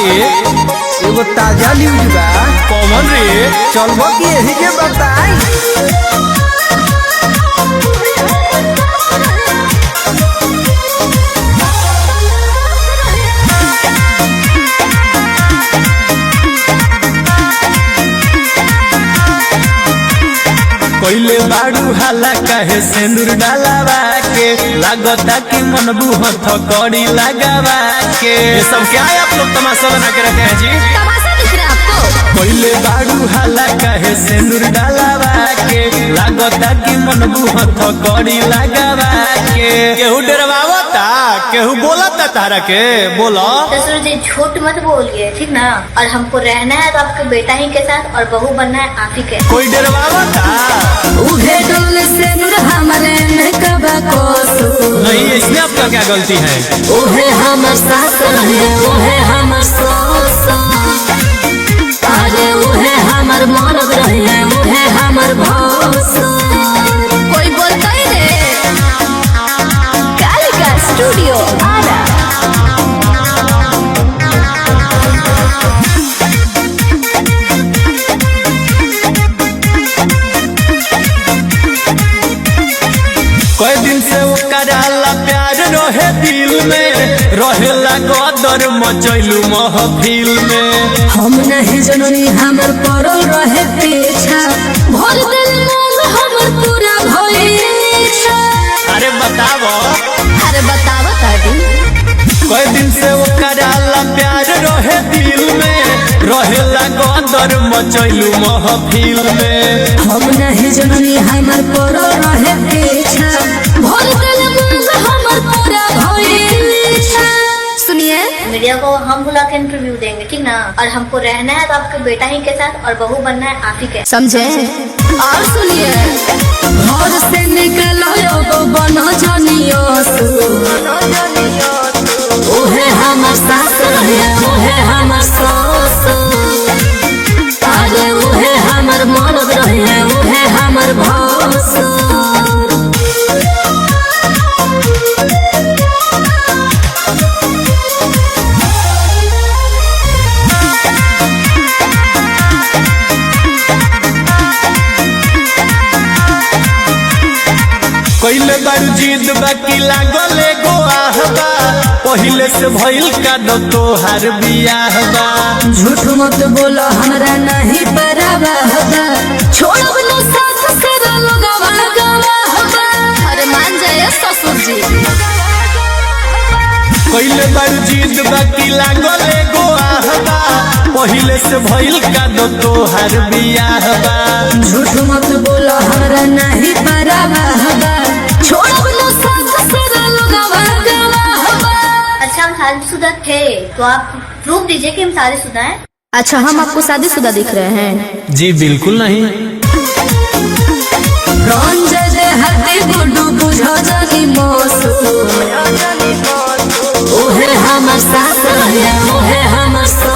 एगो ताजा न्यूज बा। कौन रे? चलबो कि यही के बताई। कोइले बाड़ू हाला कहे सिंदूर डालावा के लागता कि मन बुहत कड़ी लगावा के। ये सब क्या है? आप लोग तमाशा बना के रखे हैं जी। तमाशा दिख रहा है आपको? कोइले बाड़ू हाला कहे सिंदूर डालावा के लागता कि मन बुहत कड़ी लगावा के। केहू डरवावता केहू बोलता तारा के बोलो। ससुर जी झूठ मत बोलिए, ठीक ना? और हमको रहना है तो आपके बेटा ही के साथ और बहू बनना है आप ही के। कोई डरवावता उहे डोल से नूर हमरे में कबा कोसू नहीं, इसमें आपका क्या गलती है? उहे हमर सास रहे उहे हमर सास, अरे उहे हमर मरद रहे उहे हमर भास। कोई बोलता ही रे। कालिका स्टूडियो आरा। कई दिन से वो कराला प्यार रहे दिल में, रहेला गदर मचैलू महफिल में। हम नहीं जननी हमर पड़ल रहे पीछा, भर दिल में हमर पूरा भइछा। अरे बतावो। अरे बतावा ताड़ी। कई दिन से वो कराला प्यार रहे दिल में, रहेला गदर मचैलू महफिल में। हम नहीं जननी हमर पड़ल रहे पीछा, भर दिल में हमर पूरा भइछा। सुनिए, मीडिया को हम बुला के इंटरव्यू देंगे, ठीक ना? और हमको रहना है तो आपके बेटा ही के साथ और बहू बनना है आप ही के, समझे? और सुनिए, घर से निकलो बनो जनियो उहे हमर सास रहे उहे हमर सास, अरे उहे हमर मरद रहे उहे हमर भास। कइले बारू जिद बाकी लागल एगो आहबा, पहिले से भइल का दो तोहार बियाह बा। झूठ मत बोलो हमरा नहीं बराबर हबा, छोड़ब न साथ से लोगवा गवा। अरे मान जाए ससुर जी। कइले बारू जिद बाकी लागल एगो आहबा, पहिले से भइल का दो तोहार बियाह बा। झूठ मत बोलो हमरा नहीं बराबर हबा, छोड़ब न साथ से लोगवा गवा। अच्छा, हम शादीशुदा थे तो आप प्रूफ दीजिए कि हम शादीशुदा हैं। अच्छा, हम आपको शादीशुदा दिख रहे हैं? जी बिल्कुल नहीं। रंजन हते गुडू बुझो जानी मोसू, ओहे हमर सास रहे ओहे हमर सास।